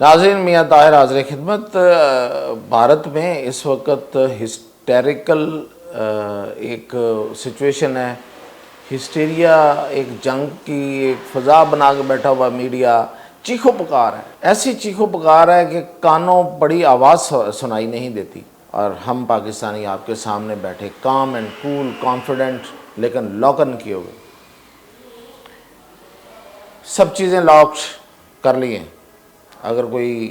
ناظرین، میاں طاہر حاضر خدمت۔ بھارت میں اس وقت ہسٹیریکل ایک سچویشن ہے، ہسٹیریا، ایک جنگ کی ایک فضا بنا کے بیٹھا ہوا میڈیا، چیخو پکار ہے، ایسی چیخو پکار ہے کہ کانوں بڑی آواز سنائی نہیں دیتی، اور ہم پاکستانی آپ کے سامنے بیٹھے کام اینڈ کول کانفیڈنٹ لیکن لاکن کیے ہوئے، سب چیزیں لاک کر لی ہیں۔ اگر کوئی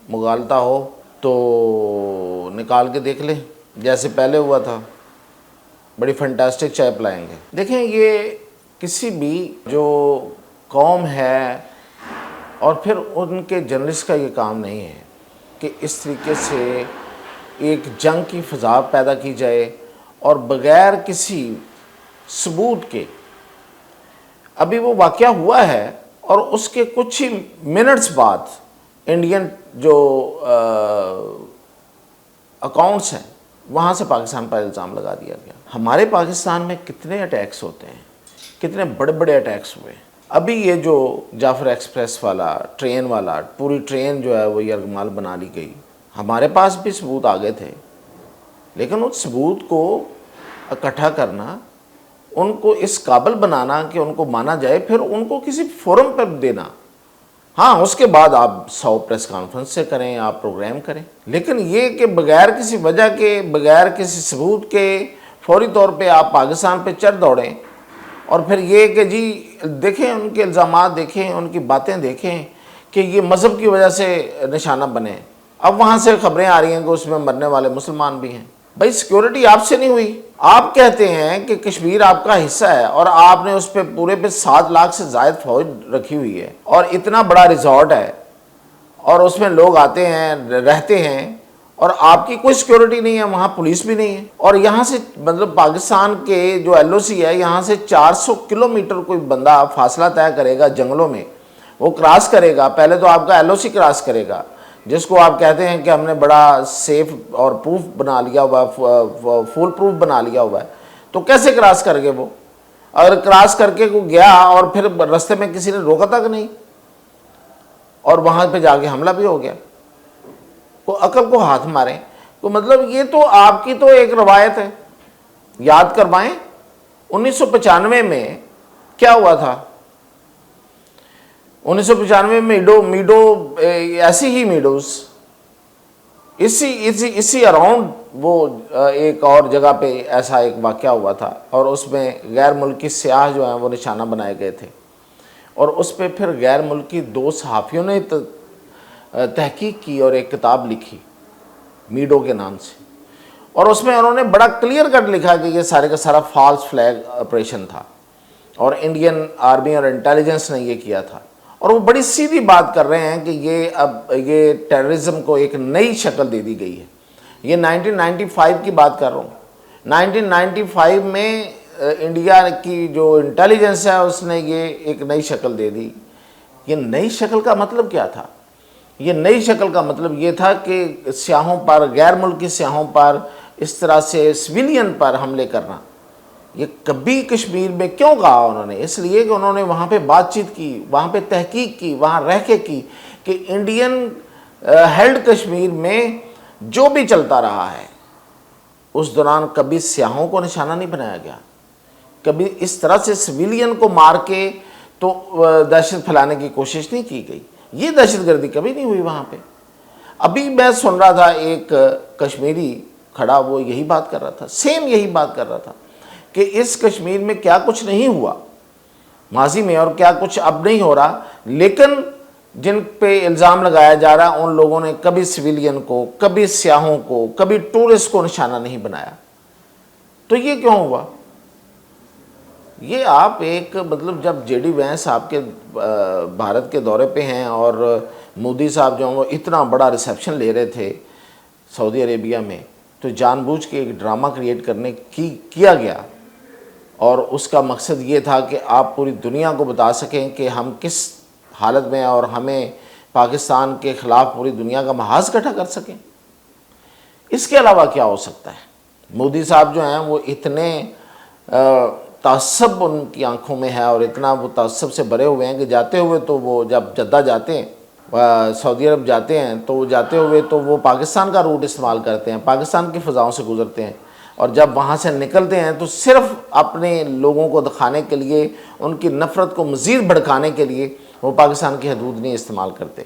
مغالطہ ہو تو نکال کے دیکھ لیں، جیسے پہلے ہوا تھا، بڑی فنٹاسٹک چائے پلائیں گے۔ دیکھیں، یہ کسی بھی جو قوم ہے اور پھر ان کے جرنلسٹ کا یہ کام نہیں ہے کہ اس طریقے سے ایک جنگ کی فضا پیدا کی جائے اور بغیر کسی ثبوت کے۔ ابھی وہ واقعہ ہوا ہے اور اس کے کچھ ہی منٹس بعد انڈین جو اکاؤنٹس ہیں وہاں سے پاکستان پر الزام لگا دیا گیا۔ ہمارے پاکستان میں کتنے اٹیکس ہوتے ہیں، کتنے بڑے بڑے اٹیکس ہوئے۔ ابھی یہ جو جعفر ایکسپریس والا ٹرین والا، پوری ٹرین جو ہے وہ یرغمال بنا لی گئی، ہمارے پاس بھی ثبوت آگے تھے، لیکن اس ثبوت کو اکٹھا کرنا، ان کو اس قابل بنانا کہ ان کو مانا جائے، پھر ان کو کسی فورم پر دینا، ہاں اس کے بعد آپ 100 پریس کانفرنس سے کریں، آپ پروگرام کریں، لیکن یہ کہ بغیر کسی وجہ کے، بغیر کسی ثبوت کے فوری طور پہ آپ پاکستان پہ چڑھ دوڑیں، اور پھر یہ کہ جی دیکھیں ان کے الزامات، دیکھیں ان کی باتیں، دیکھیں کہ یہ مذہب کی وجہ سے نشانہ بنے۔ اب وہاں سے خبریں آ رہی ہیں کہ اس میں مرنے والے مسلمان بھی ہیں۔ بھائی سیکیورٹی آپ سے نہیں ہوئی، آپ کہتے ہیں کہ کشمیر آپ کا حصہ ہے، اور آپ نے اس پہ پورے پہ 7 لاکھ سے زائد فوج رکھی ہوئی ہے، اور اتنا بڑا ریزورٹ ہے، اور اس میں لوگ آتے ہیں، رہتے ہیں، اور آپ کی کوئی سیکیورٹی نہیں ہے، وہاں پولیس بھی نہیں ہے، اور یہاں سے مطلب پاکستان کے جو ایل او سی ہے، یہاں سے 400 کلومیٹر کوئی بندہ فاصلہ طے کرے گا جنگلوں میں، وہ کراس کرے گا، پہلے تو آپ کا ایل او سی کراس کرے گا، جس کو آپ کہتے ہیں کہ ہم نے بڑا سیف اور پروف بنا لیا ہوا ہے، فول پروف بنا لیا ہوا ہے، تو کیسے کراس کر گئے وہ؟ اگر کراس کر کے وہ گیا اور پھر رستے میں کسی نے روکا تک نہیں، اور وہاں پہ جا کے حملہ بھی ہو گیا، کو عقل کو ہاتھ ماریں، تو مطلب یہ تو آپ کی تو ایک روایت ہے۔ یاد کروائیں 1995 میں کیا ہوا تھا۔ 1995 میں میڈو ایسی ہی میڈوز اسی اراؤنڈ وہ ایک اور جگہ پہ ایسا ایک واقعہ ہوا تھا، اور اس میں غیر ملکی سیاح جو ہیں وہ نشانہ بنائے گئے تھے، اور اس پہ پھر غیر ملکی 2 صحافیوں نے تحقیق کی اور ایک کتاب لکھی میڈو کے نام سے، اور اس میں انہوں نے بڑا کلیئر کٹ لکھا کہ یہ سارے کا سارا فالس فلیگ آپریشن تھا، اور انڈین آرمی اور انٹیلیجنس نے یہ کیا تھا، اور وہ بڑی سیدھی بات کر رہے ہیں کہ یہ ٹیررزم کو ایک نئی شکل دے دی گئی ہے۔ یہ 1995 کی بات کر رہا ہوں۔ 1995 میں انڈیا کی جو انٹیلیجنس ہے اس نے یہ ایک نئی شکل دے دی۔ یہ نئی شکل کا مطلب کیا تھا؟ یہ نئی شکل کا مطلب یہ تھا کہ سیاحوں پر، غیر ملکی سیاحوں پر اس طرح سے سویلین پر حملے کرنا۔ یہ کبھی کشمیر میں کیوں کہا انہوں نے؟ اس لیے کہ انہوں نے وہاں پہ بات چیت کی، وہاں پہ تحقیق کی، وہاں رہ کے کی کہ انڈین ہیلڈ کشمیر میں جو بھی چلتا رہا ہے اس دوران کبھی سیاحوں کو نشانہ نہیں بنایا گیا، کبھی اس طرح سے سویلین کو مار کے تو دہشت پھیلانے کی کوشش نہیں کی گئی، یہ دہشت گردی کبھی نہیں ہوئی وہاں پہ۔ ابھی میں سن رہا تھا ایک کشمیری کھڑا، وہ یہی بات کر رہا تھا، سیم یہی بات کر رہا تھا کہ اس کشمیر میں کیا کچھ نہیں ہوا ماضی میں اور کیا کچھ اب نہیں ہو رہا، لیکن جن پہ الزام لگایا جا رہا ان لوگوں نے کبھی سویلین کو، کبھی سیاحوں کو، کبھی ٹورسٹ کو نشانہ نہیں بنایا۔ تو یہ کیوں ہوا؟ یہ آپ ایک مطلب جب جے ڈی وینس آپ کے بھارت کے دورے پہ ہیں اور مودی صاحب جو ہیں وہ اتنا بڑا ریسیپشن لے رہے تھے سعودی عربیہ میں، تو جان بوجھ کے ایک ڈرامہ کریٹ کرنے کیا گیا، اور اس کا مقصد یہ تھا کہ آپ پوری دنیا کو بتا سکیں کہ ہم کس حالت میں ہیں، اور ہمیں پاکستان کے خلاف پوری دنیا کا محاذ اکٹھا کر سکیں۔ اس کے علاوہ کیا ہو سکتا ہے؟ مودی صاحب جو ہیں وہ اتنے تعصب ان کی آنکھوں میں ہے، اور اتنا وہ تعصب سے بھرے ہوئے ہیں کہ جاتے ہوئے تو وہ جب جدہ جاتے ہیں سعودی عرب جاتے ہیں تو جاتے ہوئے تو وہ پاکستان کا روٹ استعمال کرتے ہیں، پاکستان کی فضاؤں سے گزرتے ہیں، اور جب وہاں سے نکلتے ہیں تو صرف اپنے لوگوں کو دکھانے کے لیے، ان کی نفرت کو مزید بھڑکانے کے لیے وہ پاکستان کی حدود نہیں استعمال کرتے۔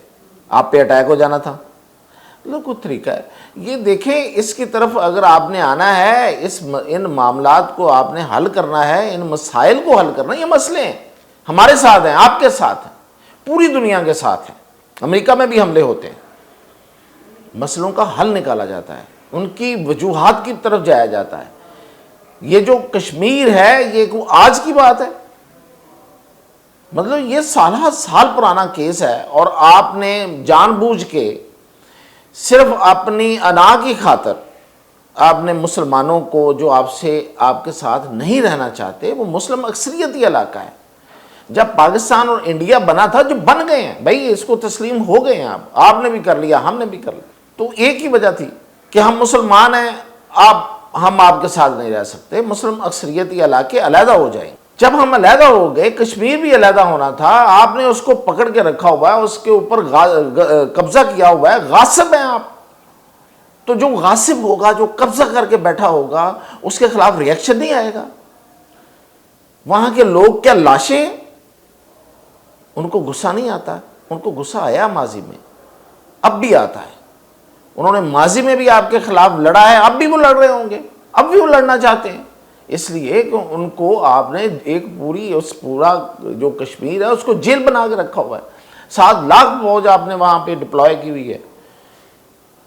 آپ پہ اٹیک ہو جانا تھا، کوئی طریقہ ہے۔ یہ دیکھیں، اس کی طرف اگر آپ نے آنا ہے، ان معاملات کو آپ نے حل کرنا ہے، ان مسائل کو حل کرنا ہے۔ یہ مسئلے ہیں، ہمارے ساتھ ہیں، آپ کے ساتھ ہیں، پوری دنیا کے ساتھ ہیں، امریکہ میں بھی حملے ہوتے ہیں، مسئلوں کا حل نکالا جاتا ہے، ان کی وجوہات کی طرف جایا جاتا ہے۔ یہ جو کشمیر ہے، یہ آج کی بات ہے، مطلب یہ سالہ سال پرانا کیس ہے، اور آپ نے جان بوجھ کے صرف اپنی انا کی خاطر آپ نے مسلمانوں کو، جو آپ کے ساتھ نہیں رہنا چاہتے، وہ مسلم اکثریتی علاقہ ہے۔ جب پاکستان اور انڈیا بنا تھا، جو بن گئے ہیں بھائی، اس کو تسلیم ہو گئے ہیں، آپ نے بھی کر لیا، ہم نے بھی کر لیا، تو ایک ہی وجہ تھی کہ ہم مسلمان ہیں، ہم آپ کے ساتھ نہیں رہ سکتے، مسلم اکثریتی علاقے علیحدہ ہو جائیں۔ جب ہم علیحدہ ہو گئے، کشمیر بھی علیحدہ ہونا تھا، آپ نے اس کو پکڑ کے رکھا ہوا ہے، اس کے اوپر قبضہ کیا ہوا ہے، غاصب ہیں آپ۔ تو جو غاصب ہوگا، جو قبضہ کر کے بیٹھا ہوگا، اس کے خلاف ریئیکشن نہیں آئے گا۔ وہاں کے لوگ کیا لاشیں ہیں؟ ان کو غصہ نہیں آتا؟ ان کو غصہ آیا ماضی میں، اب بھی آتا ہے۔ انہوں نے ماضی میں بھی آپ کے خلاف لڑا ہے، اب بھی وہ لڑ رہے ہوں گے، اب بھی وہ لڑنا چاہتے ہیں، اس لیے کہ ان کو آپ نے ایک پورا جو کشمیر ہے اس کو جیل بنا کے رکھا ہوا ہے، 7 لاکھ فوج آپ نے وہاں پہ ڈپلوائے کی ہوئی ہے،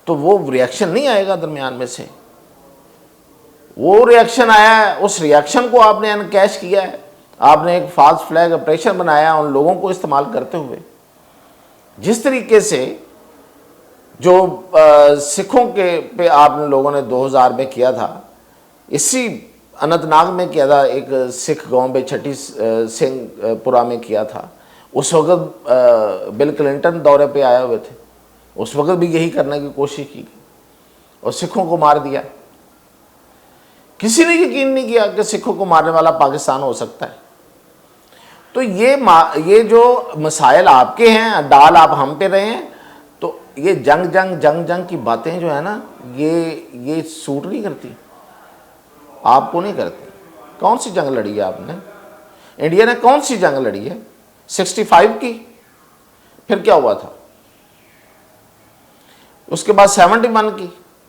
تو وہ ریئیکشن نہیں آئے گا درمیان میں سے۔ وہ ریئیکشن آیا ہے، اس ریئیکشن کو آپ نے انکیش کیا ہے، آپ نے ایک فالس فلیگ آپریشن بنایا ان لوگوں کو استعمال کرتے ہوئے۔ جس طریقے سے جو سکھوں کے پہ آپ نے لوگوں نے 2000 میں کیا تھا، اسی اننت ناگ میں کیا تھا، ایک سکھ گاؤں پہ چھٹی سنگھ پورہ میں کیا تھا، اس وقت بل کلنٹن دورے پہ آئے ہوئے تھے، اس وقت بھی یہی کرنے کی کوشش کی اور سکھوں کو مار دیا۔ کسی نے یقین نہیں کیا کہ سکھوں کو مارنے والا پاکستان ہو سکتا ہے۔ تو یہ جو مسائل آپ کے ہیں، ڈال آپ ہم پہ رہے ہیں، تو یہ جنگ کی باتیں جو ہے نا، یہ سوٹ نہیں کرتی، آپ کو نہیں کرتی۔ کون سی جنگ لڑی ہے آپ نے؟ انڈیا نے کون سی جنگ لڑی ہے؟ 65 کی، پھر کیا ہوا تھا؟ اس کے بعد 71 کی،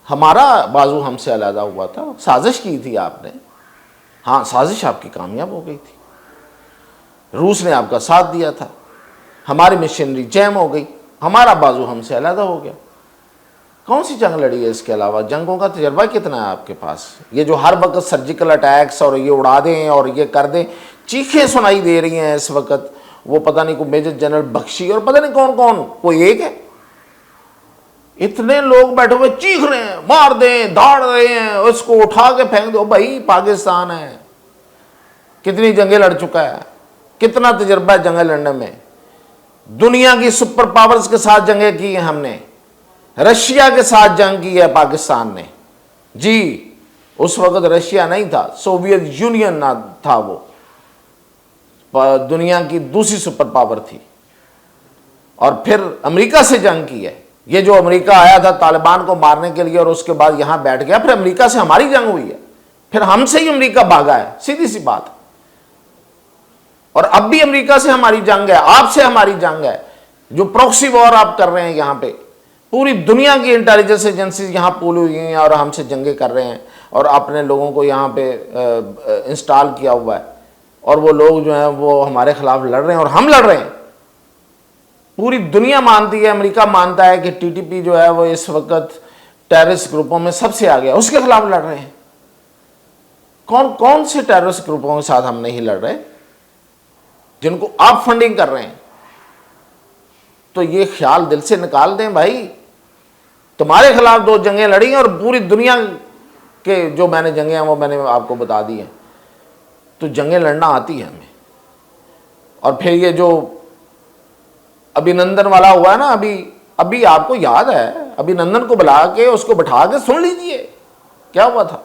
ہمارا بازو ہم سے علیحدہ ہوا تھا، سازش کی تھی آپ نے، ہاں سازش آپ کی کامیاب ہو گئی تھی، روس نے آپ کا ساتھ دیا تھا، ہماری مشینری جیم ہو گئی، ہمارا بازو ہم سے علیحدہ ہو گیا۔ کون سی جنگ لڑی ہے اس کے علاوہ؟ جنگوں کا تجربہ کتنا ہے آپ کے پاس؟ یہ جو ہر وقت سرجیکل اٹیکس اور یہ اڑا دیں اور یہ کر دیں، چیخیں سنائی دے رہی ہیں اس وقت، وہ پتہ نہیں کوئی میجر جنرل بخشی اور پتہ نہیں کون، کوئی ایک ہے، اتنے لوگ بیٹھے ہوئے چیخ رہے ہیں، مار دیں، دھاڑ رہے ہیں، اس کو اٹھا کے پھینک دو۔ بھائی پاکستان ہے، کتنی جنگیں لڑ چکا ہے، کتنا تجربہ ہے جنگیں لڑنے میں، دنیا کی سپر پاورز کے ساتھ جنگیں کی ہیں ہم نے، رشیا کے ساتھ جنگ کی ہے پاکستان نے، جی اس وقت رشیا نہیں تھا، سوویت یونین نہ تھا، وہ دنیا کی دوسری سپر پاور تھی، اور پھر امریکہ سے جنگ کی ہے۔ یہ جو امریکہ آیا تھا طالبان کو مارنے کے لیے اور اس کے بعد یہاں بیٹھ گیا، پھر امریکہ سے ہماری جنگ ہوئی ہے، پھر ہم سے ہی امریکہ بھاگا ہے، سیدھی سی بات۔ اور اب بھی امریکہ سے ہماری جنگ ہے، آپ سے ہماری جنگ ہے، جو پروکسی وار آپ کر رہے ہیں یہاں پہ، پوری دنیا کی انٹیلیجنس ایجنسیز یہاں پول ہوئی ہیں اور ہم سے جنگیں کر رہے ہیں، اور اپنے لوگوں کو یہاں پہ انسٹال کیا ہوا ہے، اور وہ لوگ جو ہیں وہ ہمارے خلاف لڑ رہے ہیں اور ہم لڑ رہے ہیں۔ پوری دنیا مانتی ہے، امریکہ مانتا ہے کہ ٹی ٹی پی جو ہے وہ اس وقت ٹیررسٹ گروپوں میں سب سے آگے ہے، اس کے خلاف لڑ رہے ہیں۔ کون سے ٹیررسٹ گروپوں کے ساتھ ہم نہیں لڑ رہے، جن کو آپ فنڈنگ کر رہے ہیں؟ تو یہ خیال دل سے نکال دیں بھائی، تمہارے خلاف 2 جنگیں لڑی ہیں اور پوری دنیا کے جو میں نے جنگیں ہیں وہ میں نے آپ کو بتا دی ہیں، تو جنگیں لڑنا آتی ہے ہمیں۔ اور پھر یہ جو ابھینندن والا ہوا ہے نا، ابھی آپ کو یاد ہے، ابھینندن کو بلا کے اس کو بٹھا کے سن لیجئے کیا ہوا تھا،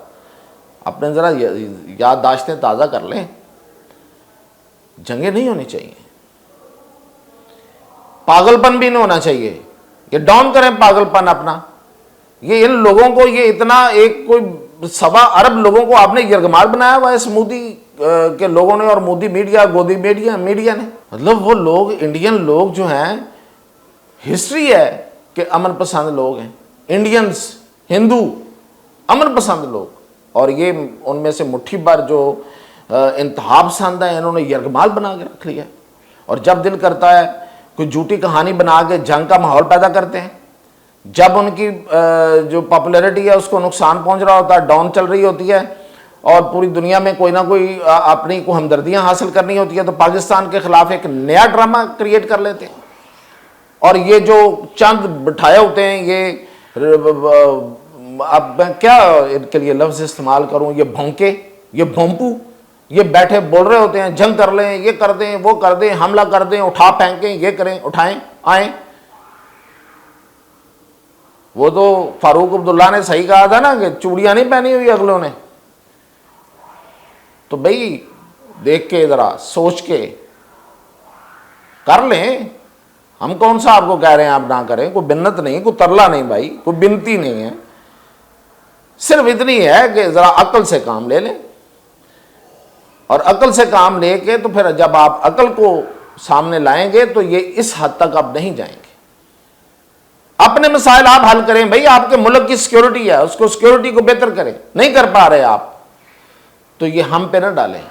اپنے ذرا یادداشتیں تازہ کر لیں۔ جنگیں نہیں ہونی چاہیے، پاگل پن بھی نہیں ہونا چاہیے، یہ ڈاؤن کریں پاگل پن اپنا. یہ ان لوگوں کو، یہ اتنا ایک کوئی 1.25 ارب لوگوں کو آپ نے یرغمال بنایا ہوا ہے اس مودی کے لوگوں نے اور مودی میڈیا، گودی میڈیا نے. مطلب وہ لوگ، انڈین لوگ جو ہیں، ہسٹری ہے کہ امن پسند لوگ ہیں. انڈینز، ہندو امن پسند لوگ، اور یہ ان میں سے مٹھی بھر جو انتہا پسند ہیں، انہوں نے یرغمال بنا کے رکھ لیا. اور جب دل کرتا ہے کوئی جھوٹی کہانی بنا کے جنگ کا ماحول پیدا کرتے ہیں. جب ان کی جو پاپولیرٹی ہے اس کو نقصان پہنچ رہا ہوتا ہے، ڈاؤن چل رہی ہوتی ہے، اور پوری دنیا میں کوئی نہ کوئی اپنی کو ہمدردیاں حاصل کرنی ہوتی ہے، تو پاکستان کے خلاف ایک نیا ڈرامہ کریٹ کر لیتے ہیں. اور یہ جو چند بٹھائے ہوتے ہیں، یہ اب میں کیا ان کے لیے لفظ استعمال کروں، یہ بھونکے، یہ بھونپو، یہ بیٹھے بول رہے ہوتے ہیں جنگ کر لیں، یہ کر دیں، وہ کر دیں، حملہ کر دیں، اٹھا پھینکیں، یہ کریں، اٹھائیں، آئیں. وہ تو فاروق عبداللہ نے صحیح کہا تھا نا کہ چوڑیاں نہیں پہنی ہوئی اگلوں نے. تو بھئی دیکھ کے، ذرا سوچ کے کر لیں. ہم کون سا آپ کو کہہ رہے ہیں آپ نہ کریں، کوئی بنت نہیں، کوئی ترلا نہیں بھائی، کوئی بنتی نہیں ہے. صرف اتنی ہے کہ ذرا عقل سے کام لے لیں. اور عقل سے کام لے کے تو پھر جب آپ عقل کو سامنے لائیں گے تو یہ اس حد تک اب نہیں جائیں گے. اپنے مسائل آپ حل کریں بھئی. آپ کے ملک کی سیکیورٹی ہے، اس کو سیکیورٹی کو بہتر کریں. نہیں کر پا رہے آپ تو یہ ہم پہ نہ ڈالیں.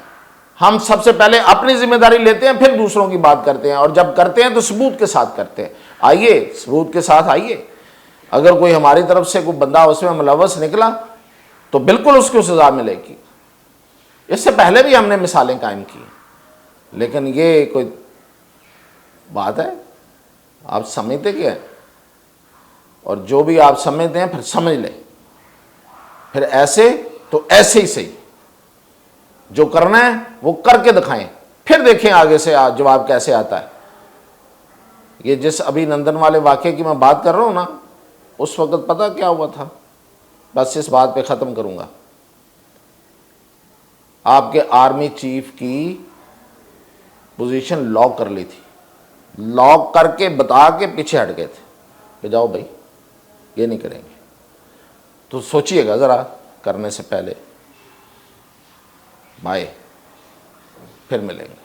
ہم سب سے پہلے اپنی ذمہ داری لیتے ہیں، پھر دوسروں کی بات کرتے ہیں. اور جب کرتے ہیں تو ثبوت کے ساتھ کرتے ہیں. آئیے ثبوت کے ساتھ آئیے. اگر کوئی ہماری طرف سے کوئی بندہ اس میں ملوث نکلا تو بالکل اس کو سزا ملے گی. اس سے پہلے بھی ہم نے مثالیں قائم کی، لیکن یہ کوئی بات ہے؟ آپ سمجھتے کیا ہے؟ اور جو بھی آپ سمجھتے ہیں پھر سمجھ لیں. پھر ایسے تو ایسے ہی صحیح. جو کرنا ہے وہ کر کے دکھائیں، پھر دیکھیں آگے سے جواب کیسے آتا ہے. یہ جس ابھی نندن والے واقعے کی میں بات کر رہا ہوں نا، اس وقت پتہ کیا ہوا تھا؟ بس اس بات پہ ختم کروں گا. آپ کے آرمی چیف کی پوزیشن لاک کر لی تھی، لاک کر کے بتا کے پیچھے ہٹ گئے تھے کہ جاؤ بھائی یہ نہیں کریں گے. تو سوچئے گا ذرا کرنے سے پہلے. بائے، پھر ملیں گے.